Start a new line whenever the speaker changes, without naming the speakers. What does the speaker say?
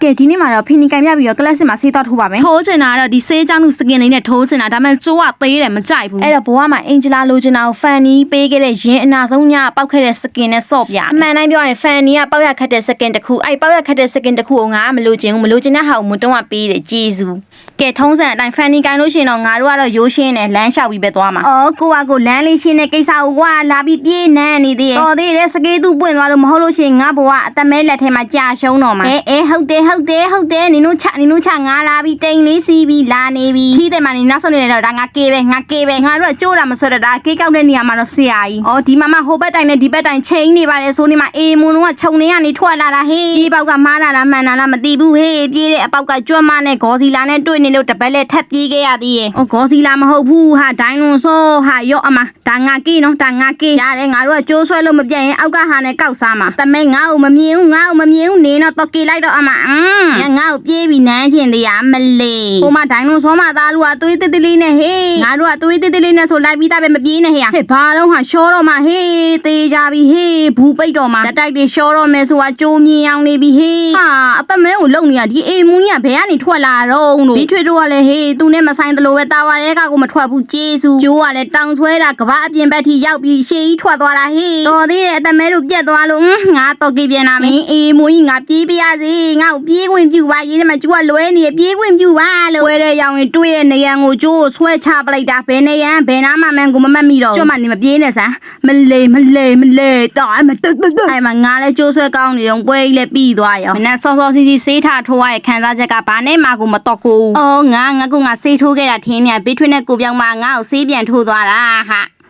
ကဲဒီနေ့မှာတော့ဖီနီကန်ပြပြီးတော့ကလပ်စစ်မှာဆေးတော့ထိုးပါမယ်ထိုးချင်တာကတော့ဒီဆေးကြောင့်စကင်လေးနဲ့ထိုးချင်တာဒါပေမဲ့ကျိုးကသေးတယ်မကြိုက်ဘူးအဲ့တော့ဘဝမှာအင်ဂျလာလိုချင်တာကိုဖန်နီပေးခဲ့တဲ့ရင်အနာဆုံးညပောက်ခဲ့တဲ့စကင်နဲ့ဆော့ပြအမှန်တိုင်းပြောရင်ဖန်နီကပေါက်ရခတ်တဲ့စကင်တစ်ခုအဲ့ပေါက်ရခတ်တဲ့စကင်တစ်ခုကိုငါမလိုချင်ဘူးမလိုချင်တဲ့ဟာကိုမတွန်းကပေးတယ်ကျေးဇူးကဲထုံးစံအတိုင်းဖန်နီကန်လို့ရှိရင်တော့ငါတို့ကတော့ရိုးရှင်းတယ်လမ်းလျှောက်ပြီးပဲသွားမှာအော်ကိုကကိုလမ်းလေးရှင်းတဲ့ကိစ္စကိုကွာလာပြီးပြေးနန်းနေသေးတယ်တော်သေးတယ်စကေးသူ့ပွင့်သွားလို့မဟုတ်လို့ရှိရင်ငါဘဝအသက်မဲလက်ထဲမှာကြာရှုံးတော့မှာဟုတ်တယ်နင်တို့ချငါလာပြီးတိန်လေးစီးပြီးလာနေပြီခီးတဲ့မှာနေနောက်ဆုံးနေတော့ဒါငါကေးပဲငါတို့ကကြိုးတာမဆွဲတော့ဒါကေးကောက်တဲ့နေရာမှာတော့ဆရာကြီးအော်ဒီမှာဟိုဘက်တိုင်နဲ့ဒီဘက်တိုင်ချိန်နေပါတယ်ဆိုနေမှာအေးမွန်တို့ကခြုံနေရနေထွက်လာတာဟေးဒီပေါက်ကမားလာလားမှန်လားမသိဘူးဟေးပြေးတဲ့အပေါက်ကကြွတ်မနဲ့ဂေါ်စီလာနဲ့တွေ့နေလို့တပတ်လက်ထပ်ပြေးခဲ့ရသေးရဲ့အော်ဂေါ်စီလာမဟုတ်ဘူးဟာဒိုင်းလွန်ဆိုဟာရော့အမဒါငါကေးနော်ဒါငါကေးရတယ်ငါတို့ကကြိုးဆွဲလို့မပြတ်ရင်အောက်ကဟာနဲ့ကောက်စားမှာတမဲငါ့ကိုမမြင်ဘူးနေတော့ကေးလိုက်တော့အမငါ့ကိုပြေးပြီးနန်းချင်သေးရမလေးဟိုမှာဒိုင်းလွန်ဆိုမှသားလူကသွေးတစ်တလေးနဲ့ဟေးငါတို့ကသွေးတစ်တလေးနဲ့ဆိုလိုက်ပြီးသားပဲမပြေးနဲ့ဟေးဘာလုံးဟာရှောတော့မှဟေးသေးကြပြီဟေးဘူးပိတ်တော့မှဇက်တိုက်တွေရှောတော့မယ်ဆိုတာကြိုးမြင်အောင်နေပြီဟေးဟာအသက်မဲကိုလုံနေရဒီအေးမူကြီးကဘယ်ကနေထွက်လာတော့လို့ပြီးထွေးတို့ကလည်းဟေးသူနဲ့မဆိုင်တလို့ပဲတာဝါရဲကကိုမထွက်ဘူးကျေးဇူးကျိုးကလည်းတောင်ဆွဲတာကဘာအပြင်ဘက်ထိရောက်ပြီးရှေးကြီးထွက်သွားတာဟေးတော်သေးတယ်အသက်မဲတို့ပြက်သွားလို့ငါတော့ကြည့်ပြန်လာမင်းအေးမူကြီးငါပြေးပြရစီငါ့ကိုပြေးခွင့်ပြုပါရေးထဲမှာကျူကလွဲနေပြေးခွင့်ပြုပါလို့ဝဲတဲ့ရောင်ရင်တွေ့ရဲ့နေရန်ကိုကျိုးဆွဲချပလိုက်တာဘယ်နေရန်ဘယ်နာမှမန်ကိုမမတ်မိတော့ကျွတ်မှနေမပြေးနဲ့စမ်းမလေးတော့အမတက်အဲ့မှာငါလည်းကျိုးဆွဲကောင်းနေတော့ပွဲကြီးလည်းပြီးသွားရောမနဲ့စောစီဆေးထားထိုးရရဲ့ခံစားချက်ကဘာနဲ့မှကိုမတော့ကိုအော်ငါဆေးထိုးခဲ့တာထင်းနေဘေးထွေးနဲ့ကိုပြောင်းမှငါ့ကိုဆေးပြန်ထိုးသွားတာဟာ